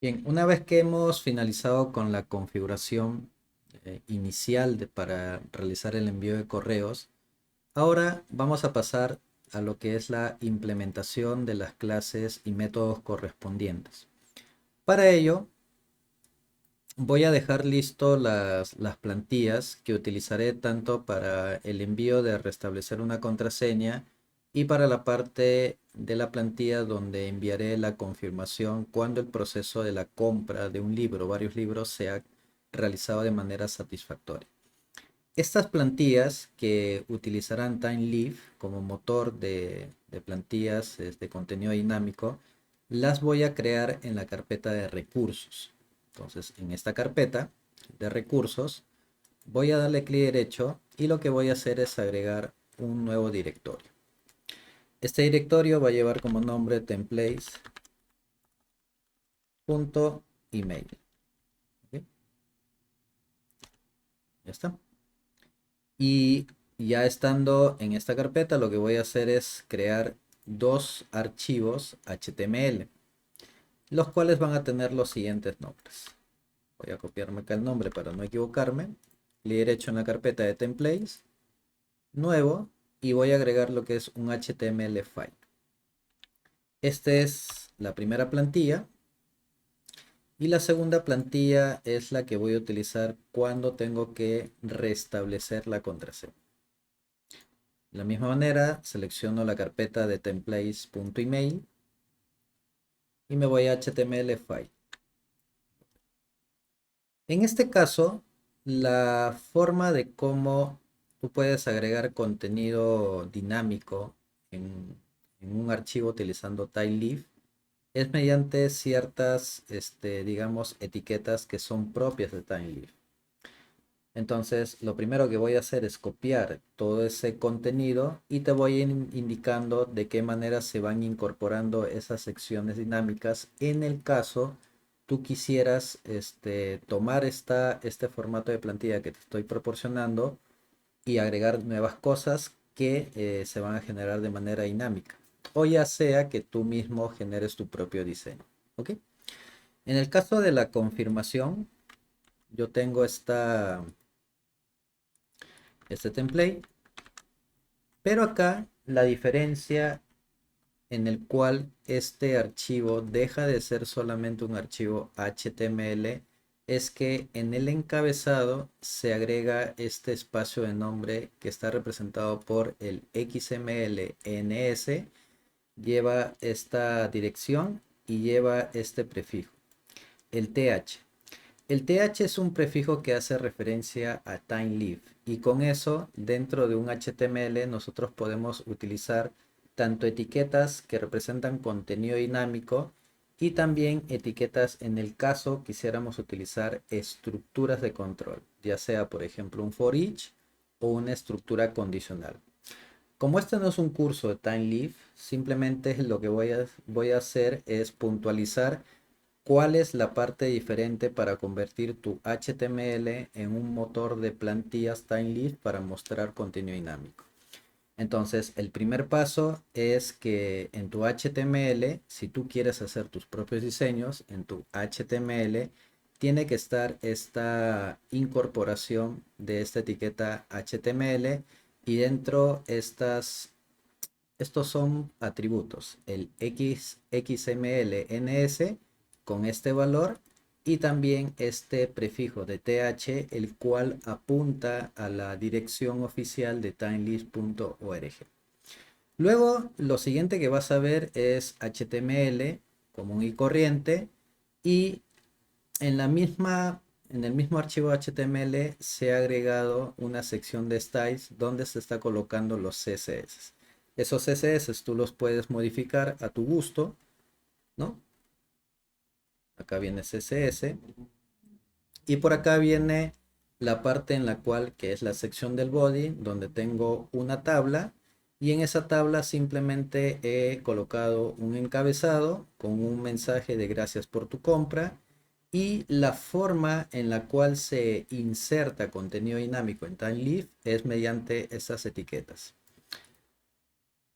Bien, una vez que hemos finalizado con la configuración inicial para realizar el envío de correos, ahora vamos a pasar a lo que es la implementación de las clases y métodos correspondientes. Para ello, voy a dejar listo las plantillas que utilizaré tanto para el envío de restablecer una contraseña y para la parte de la plantilla donde enviaré la confirmación cuando el proceso de la compra de un libro o varios libros sea realizado de manera satisfactoria. Estas plantillas que utilizarán TimeLeaf como motor de plantillas de contenido dinámico, las voy a crear en la carpeta de recursos. Entonces, en esta carpeta de recursos, voy a darle clic derecho y lo que voy a hacer es agregar un nuevo directorio. Este directorio va a llevar como nombre templates.email. ¿Ok? Ya está. Y ya estando en esta carpeta, lo que voy a hacer es crear dos archivos HTML, los cuales van a tener los siguientes nombres. Voy a copiarme acá el nombre para no equivocarme. Clic derecho en la carpeta de templates, nuevo, y voy a agregar lo que es un HTML file. Esta es la primera plantilla. Y la segunda plantilla es la que voy a utilizar cuando tengo que restablecer la contraseña. De la misma manera, selecciono la carpeta de templates.email y me voy a HTML file. En este caso, la forma de cómo tú puedes agregar contenido dinámico en un archivo utilizando TimeLeaf es mediante ciertas, digamos, etiquetas que son propias de TimeLeaf. Entonces, lo primero que voy a hacer es copiar todo ese contenido y te voy indicando de qué manera se van incorporando esas secciones dinámicas en el caso tú quisieras tomar este formato de plantilla que te estoy proporcionando y agregar nuevas cosas que se van a generar de manera dinámica. O ya sea que tú mismo generes tu propio diseño. ¿Ok? En el caso de la confirmación, yo tengo este template. Pero acá la diferencia en el cual este archivo deja de ser solamente un archivo HTML es que en el encabezado se agrega este espacio de nombre que está representado por el XML-NS, lleva esta dirección y lleva este prefijo, el TH. El TH es un prefijo que hace referencia a TimeLeaf y con eso dentro de un HTML nosotros podemos utilizar tanto etiquetas que representan contenido dinámico y también etiquetas en el caso quisiéramos utilizar estructuras de control, ya sea por ejemplo un for each o una estructura condicional. Como este no es un curso de TimeLeaf, simplemente lo que voy a hacer es puntualizar ¿cuál es la parte diferente para convertir tu HTML en un motor de plantillas TimeLeaf para mostrar contenido dinámico? Entonces, el primer paso es que en tu HTML, si tú quieres hacer tus propios diseños, en tu HTML tiene que estar esta incorporación de esta etiqueta HTML y dentro estos son atributos, el XMLNS con este valor y también este prefijo de th, el cual apunta a la dirección oficial de timelist.org. Luego, lo siguiente que vas a ver es HTML común y corriente y en el mismo archivo HTML se ha agregado una sección de styles donde se está colocando los CSS. Esos CSS tú los puedes modificar a tu gusto, ¿no? Acá viene CSS y por acá viene la parte en la cual, que es la sección del body, donde tengo una tabla y en esa tabla simplemente he colocado un encabezado con un mensaje de gracias por tu compra y la forma en la cual se inserta contenido dinámico en TimeLeaf es mediante estas etiquetas.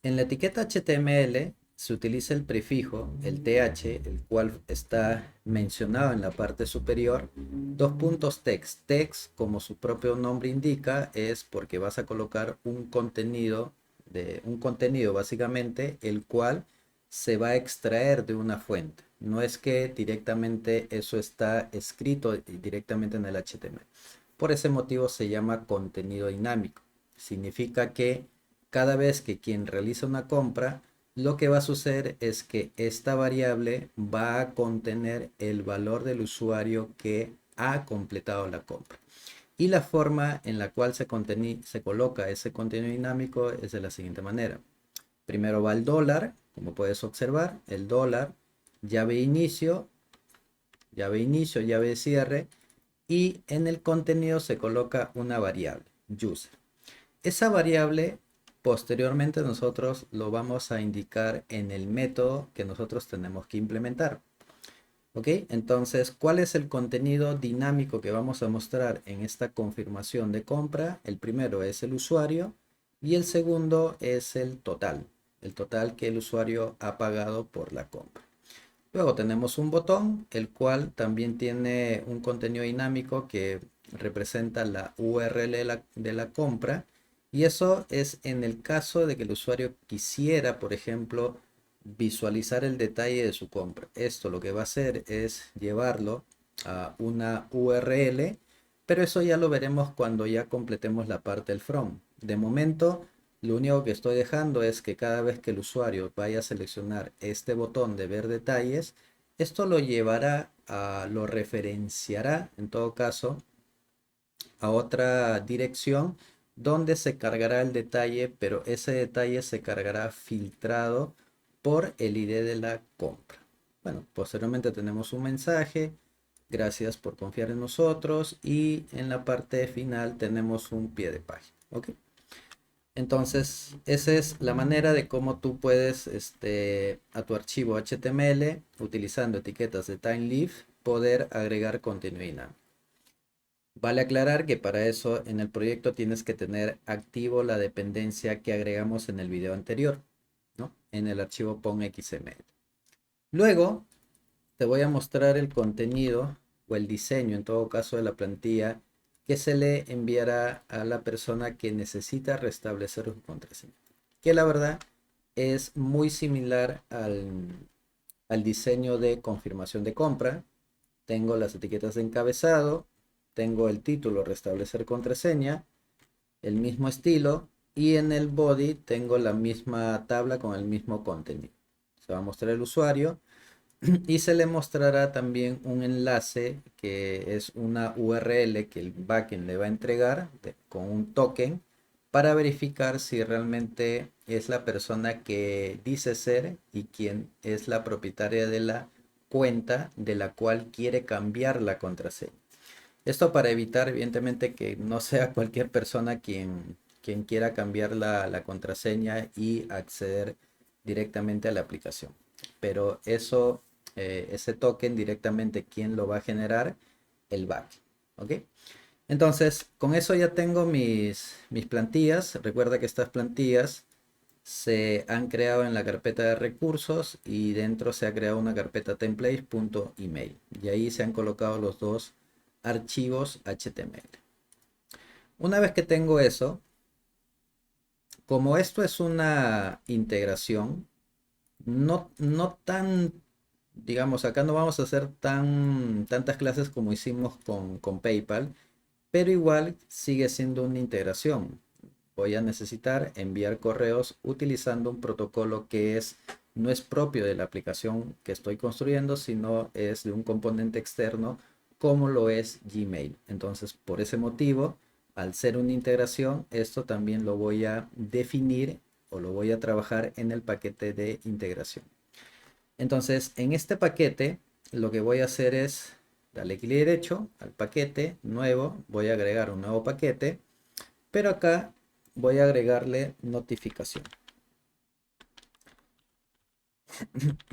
En la etiqueta HTML se utiliza el prefijo, el th, el cual está mencionado en la parte superior, dos puntos text. Text, como su propio nombre indica, es porque vas a colocar un contenido básicamente, el cual se va a extraer de una fuente. No es que directamente eso está escrito directamente en el HTML. Por ese motivo se llama contenido dinámico. Significa que cada vez que quien realiza una compra, lo que va a suceder es que esta variable va a contener el valor del usuario que ha completado la compra. Y la forma en la cual se coloca ese contenido dinámico es de la siguiente manera. Primero va el dólar, como puedes observar, el dólar, llave inicio, llave de cierre, y en el contenido se coloca una variable, user. Esa variable posteriormente nosotros lo vamos a indicar en el método que nosotros tenemos que implementar. ¿Ok? Entonces, ¿cuál es el contenido dinámico que vamos a mostrar en esta confirmación de compra? El primero es el usuario y el segundo es el total que el usuario ha pagado por la compra. Luego tenemos un botón, el cual también tiene un contenido dinámico que representa la URL de la compra. Y eso es en el caso de que el usuario quisiera, por ejemplo, visualizar el detalle de su compra. Esto lo que va a hacer es llevarlo a una URL, pero eso ya lo veremos cuando ya completemos la parte del from. De momento, lo único que estoy dejando es que cada vez que el usuario vaya a seleccionar este botón de ver detalles, esto lo llevará lo referenciará en todo caso a otra dirección donde se cargará el detalle, pero ese detalle se cargará filtrado por el ID de la compra. Bueno, posteriormente tenemos un mensaje, gracias por confiar en nosotros, y en la parte final tenemos un pie de página. ¿Ok? Entonces, esa es la manera de cómo tú puedes, a tu archivo HTML, utilizando etiquetas de TimeLeaf, poder agregar contenido dinámico. Vale aclarar que para eso en el proyecto tienes que tener activo la dependencia que agregamos en el video anterior, ¿no? En el archivo pon.xml. Luego, te voy a mostrar el contenido o el diseño, en todo caso, de la plantilla que se le enviará a la persona que necesita restablecer su contraseña. Que la verdad es muy similar al diseño de confirmación de compra. Tengo las etiquetas de encabezado, tengo el título restablecer contraseña, el mismo estilo, y en el body tengo la misma tabla con el mismo contenido. Se va a mostrar el usuario y se le mostrará también un enlace que es una URL que el backend le va a entregar con un token para verificar si realmente es la persona que dice ser y quien es la propietaria de la cuenta de la cual quiere cambiar la contraseña. Esto para evitar evidentemente que no sea cualquier persona quien quiera cambiar la contraseña y acceder directamente a la aplicación. Pero eso, ese token directamente, ¿quién lo va a generar? El back. ¿Ok? Entonces, con eso ya tengo mis plantillas. Recuerda que estas plantillas se han creado en la carpeta de recursos y dentro se ha creado una carpeta templates.email. Y ahí se han colocado los dos archivos HTML. Una vez que tengo eso, como esto es una integración, no tan, digamos, acá no vamos a hacer tantas clases como hicimos con PayPal, pero igual sigue siendo una integración. Voy a necesitar enviar correos utilizando un protocolo que no es propio de la aplicación que estoy construyendo, sino es de un componente externo como lo es Gmail. Entonces, por ese motivo, al ser una integración, esto también lo voy a definir o lo voy a trabajar en el paquete de integración. Entonces, en este paquete, lo que voy a hacer es darle clic derecho al paquete nuevo, voy a agregar un nuevo paquete, pero acá voy a agregarle notificación.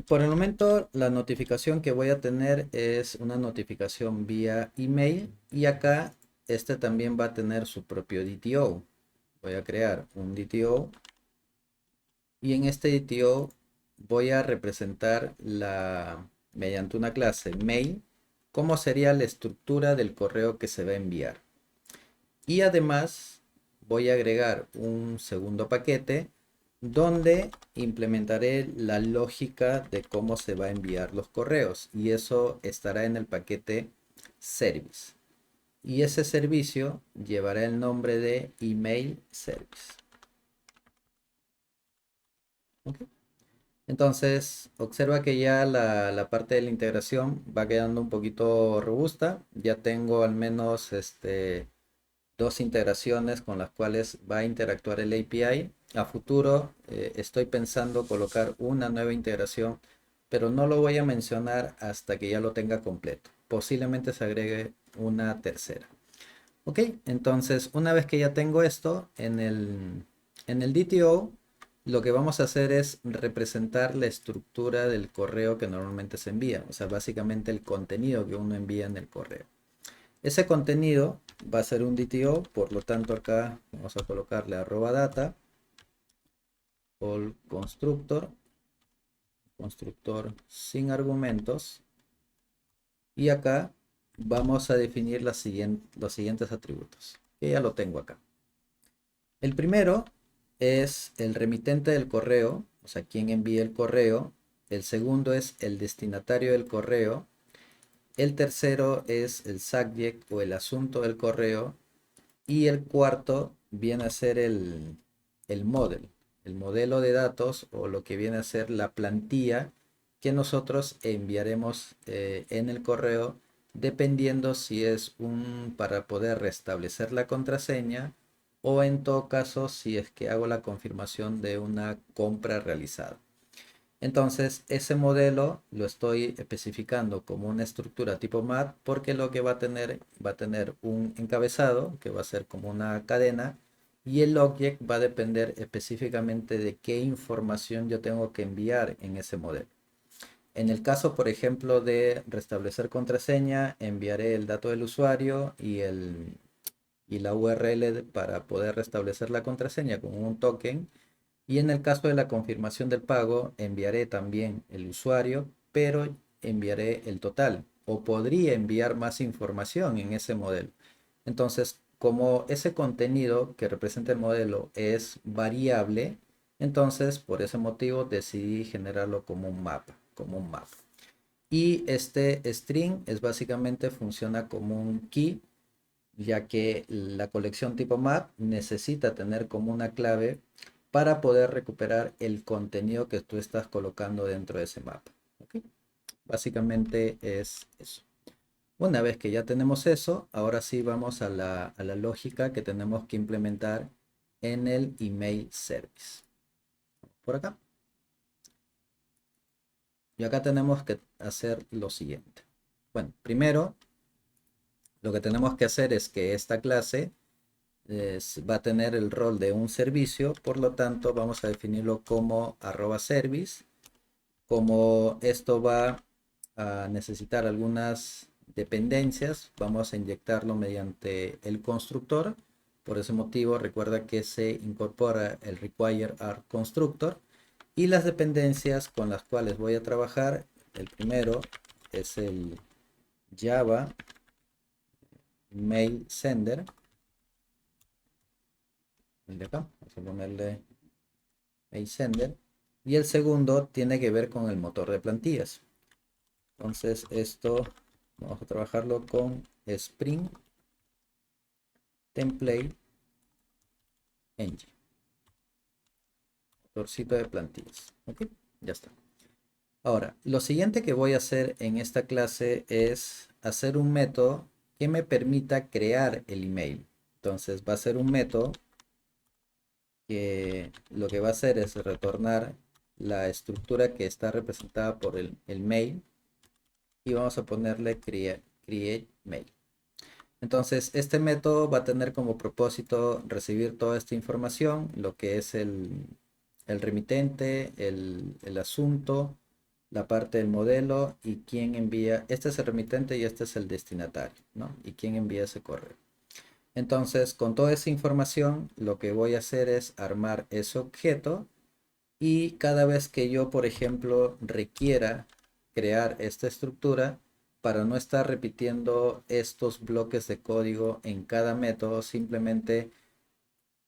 Por el momento, la notificación que voy a tener es una notificación vía email y acá este también va a tener su propio DTO. Voy a crear un DTO y en este DTO voy a representar mediante una clase main cómo sería la estructura del correo que se va a enviar. Y además voy a agregar un segundo paquete donde implementaré la lógica de cómo se va a enviar los correos, y eso estará en el paquete service. Y ese servicio llevará el nombre de email service. ¿Ok? Entonces, observa que ya la parte de la integración va quedando un poquito robusta. Ya tengo al menos dos integraciones con las cuales va a interactuar el API. A futuro estoy pensando colocar una nueva integración, pero no lo voy a mencionar hasta que ya lo tenga completo. Posiblemente se agregue una tercera. Ok, entonces una vez que ya tengo esto en el DTO, lo que vamos a hacer es representar la estructura del correo que normalmente se envía, o sea, básicamente el contenido que uno envía en el correo. Ese contenido va a ser un DTO, por lo tanto acá vamos a colocarle @data, all constructor sin argumentos, y acá vamos a definir los siguientes atributos, que ya lo tengo acá. El primero es el remitente del correo, o sea, quien envía el correo. El segundo es el destinatario del correo. El tercero es el subject o el asunto del correo. Y el cuarto viene a ser el model, el modelo de datos, o lo que viene a ser la plantilla que nosotros enviaremos en el correo, dependiendo si es para poder restablecer la contraseña, o en todo caso si es que hago la confirmación de una compra realizada. Entonces, ese modelo lo estoy especificando como una estructura tipo MAT, porque lo que va a tener un encabezado que va a ser como una cadena, y el object va a depender específicamente de qué información yo tengo que enviar en ese modelo. En el caso, por ejemplo, de restablecer contraseña, enviaré el dato del usuario y la URL para poder restablecer la contraseña con un token. Y en el caso de la confirmación del pago, enviaré también el usuario, pero enviaré el total. O podría enviar más información en ese modelo. Entonces, como ese contenido que representa el modelo es variable, entonces por ese motivo decidí generarlo como un mapa, Y este string es básicamente funciona como un key, ya que la colección tipo map necesita tener como una clave para poder recuperar el contenido que tú estás colocando dentro de ese mapa. ¿Ok? Básicamente es eso. Una vez que ya tenemos eso, ahora sí vamos a la lógica que tenemos que implementar en el email service. Por acá. Y acá tenemos que hacer lo siguiente. Bueno, primero lo que tenemos que hacer es que esta clase va a tener el rol de un servicio, por lo tanto vamos a definirlo como @service. Como esto va a necesitar algunas dependencias, vamos a inyectarlo mediante el constructor. Por ese motivo, recuerda que se incorpora el require are constructor, y las dependencias con las cuales voy a trabajar, el primero es el Java mail sender, el de acá, vamos a ponerle mail sender, y el segundo tiene que ver con el motor de plantillas. Entonces esto vamos a trabajarlo con Spring Template Engine, motorcito de plantillas. Ok, ya está. Ahora, lo siguiente que voy a hacer en esta clase es hacer un método que me permita crear el email. Entonces va a ser un método que lo que va a hacer es retornar la estructura que está representada por el mail, y vamos a ponerle create mail. Entonces, este método va a tener como propósito recibir toda esta información, lo que es el remitente, el asunto, la parte del modelo y quién envía. Este es el remitente y este es el destinatario, ¿no? Y quién envía ese correo. Entonces, con toda esa información, lo que voy a hacer es armar ese objeto Y cada vez que yo, por ejemplo, requiera crear esta estructura, para no estar repitiendo estos bloques de código en cada método, simplemente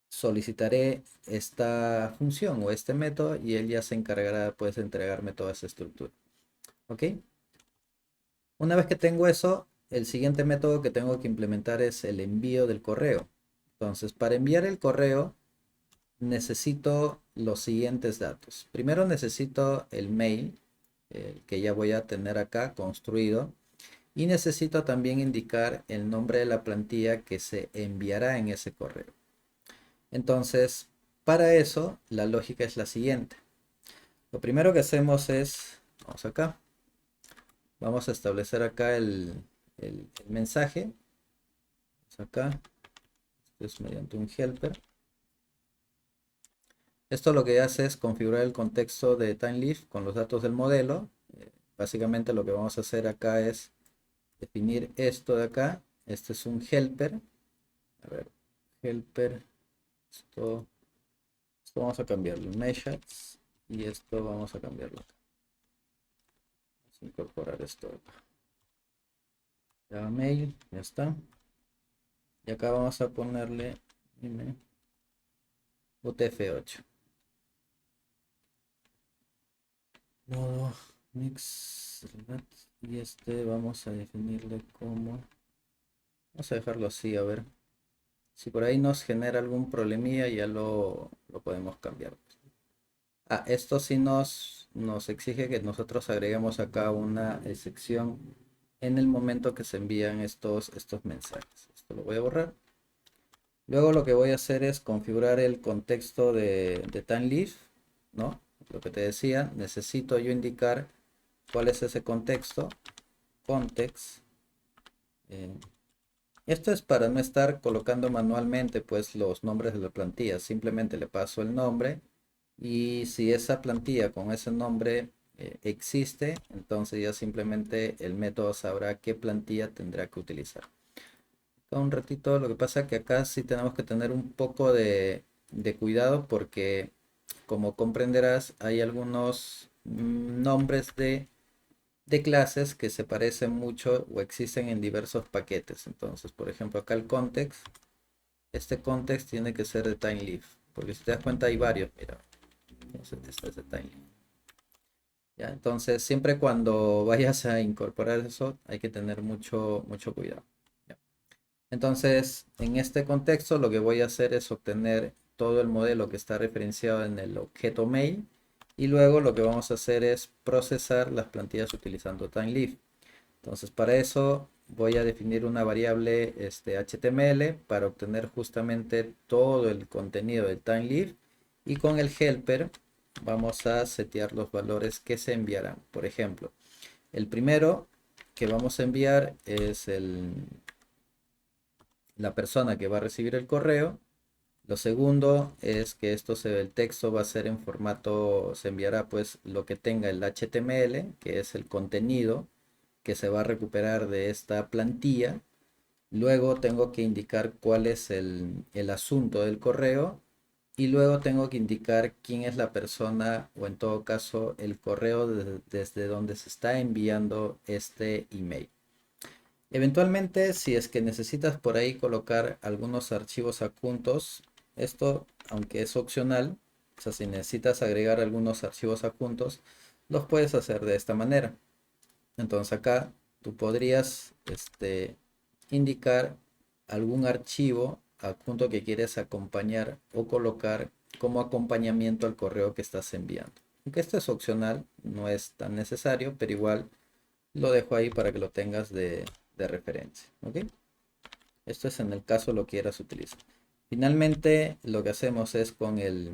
solicitaré esta función o este método y él ya se encargará pues de entregarme toda esa estructura. ¿Ok? Una vez que tengo eso, el siguiente método que tengo que implementar es el envío del correo. Entonces, para enviar el correo necesito los siguientes datos. Primero necesito el mail, que ya voy a tener acá construido. Y necesito también indicar el nombre de la plantilla que se enviará en ese correo. Entonces, para eso, la lógica es la siguiente. Lo primero que hacemos es, vamos acá, vamos a establecer acá el mensaje. Vamos acá, esto es mediante un helper. Esto lo que hace es configurar el contexto de TimeLeaf con los datos del modelo. Básicamente lo que vamos a hacer acá es definir esto de acá. Este es un helper. A ver, helper. Esto vamos a cambiarlo. Meshes. Y esto vamos a cambiarlo acá. Vamos a incorporar esto acá. Ya mail, ya está. Y acá vamos a ponerle UTF-8. Modo mix. Y este vamos a definirle como. Vamos a dejarlo así, a ver. Si por ahí nos genera algún problemilla, ya lo podemos cambiar. Ah, esto sí nos exige que nosotros agreguemos acá una sección en el momento que se envían estos mensajes. Esto lo voy a borrar. Luego lo que voy a hacer es configurar el contexto de TimeLeaf, ¿no? Lo que te decía, necesito yo indicar cuál es ese contexto. Context. eh, Esto es para no estar colocando manualmente pues los nombres de la plantilla. Simplemente le paso el nombre y si esa plantilla con ese nombre existe, entonces ya simplemente el método sabrá qué plantilla tendrá que utilizar. Un ratito, lo que pasa es que acá sí tenemos que tener un poco de cuidado porque como comprenderás hay algunos nombres de clases que se parecen mucho o existen en diversos paquetes. Entonces, por ejemplo, acá el context, este context tiene que ser de TimeLeaf, porque si te das cuenta hay varios, mira. Entonces, este es de TimeLeaf. Ya, entonces, siempre cuando vayas a incorporar eso, hay que tener mucho cuidado. Ya. Entonces, en este contexto, lo que voy a hacer es obtener todo el modelo que está referenciado en el objeto mail. Y luego lo que vamos a hacer es procesar las plantillas utilizando TimeLeaf. Entonces para eso voy a definir una variable HTML para obtener justamente todo el contenido del TimeLeaf y con el helper vamos a setear los valores que se enviarán. Por ejemplo, el primero que vamos a enviar es la persona que va a recibir el correo. Lo segundo es que el texto va a ser en formato, se enviará pues lo que tenga el HTML, que es el contenido que se va a recuperar de esta plantilla. Luego tengo que indicar cuál es el asunto del correo y luego tengo que indicar quién es la persona o en todo caso el correo desde donde se está enviando este email. Eventualmente, si es que necesitas por ahí colocar algunos archivos adjuntos, esto, aunque es opcional, o sea, si necesitas agregar algunos archivos adjuntos, los puedes hacer de esta manera. Entonces acá tú podrías indicar algún archivo adjunto que quieres acompañar o colocar como acompañamiento al correo que estás enviando. Aunque esto es opcional, no es tan necesario, pero igual lo dejo ahí para que lo tengas de referencia. ¿Ok? Esto es en el caso lo quieras utilizar. Finalmente, lo que hacemos es con el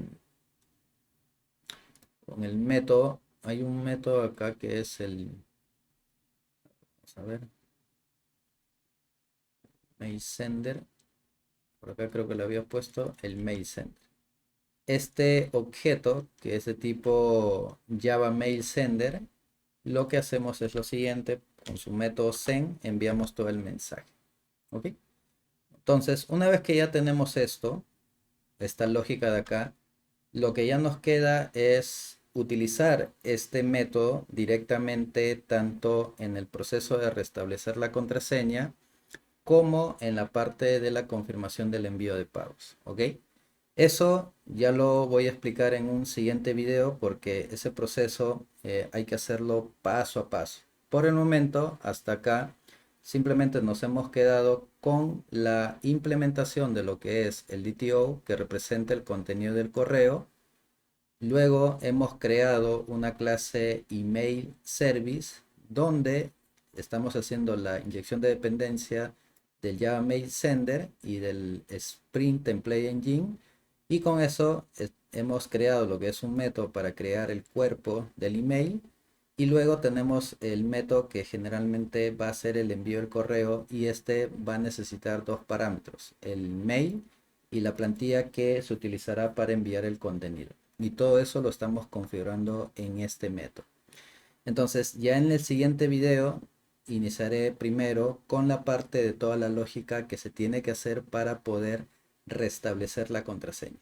método. Hay un método acá que es vamos a ver, mail sender. Por acá creo que le había puesto el mail sender. Este objeto, que es de tipo Java Mail Sender, lo que hacemos es lo siguiente. Con su método send enviamos todo el mensaje. ¿Ok? Entonces, una vez que ya tenemos esta lógica de acá, Lo que ya nos queda es utilizar este método directamente tanto en el proceso de restablecer la contraseña como en la parte de la confirmación del envío de pagos, ¿ok? Eso ya lo voy a explicar en un siguiente video porque ese proceso hay que hacerlo paso a paso. Por el momento, hasta acá, simplemente nos hemos quedado con la implementación de lo que es el DTO, que representa el contenido del correo. Luego hemos creado una clase email service donde estamos haciendo la inyección de dependencia del Java Mail Sender y del Spring Template Engine, y con eso hemos creado lo que es un método para crear el cuerpo del email, y luego tenemos el método que generalmente va a ser el envío del correo, y este va a necesitar dos parámetros: el mail y la plantilla que se utilizará para enviar el contenido. Y todo eso lo estamos configurando en este método. Entonces, ya en el siguiente video iniciaré primero con la parte de toda la lógica que se tiene que hacer para poder restablecer la contraseña.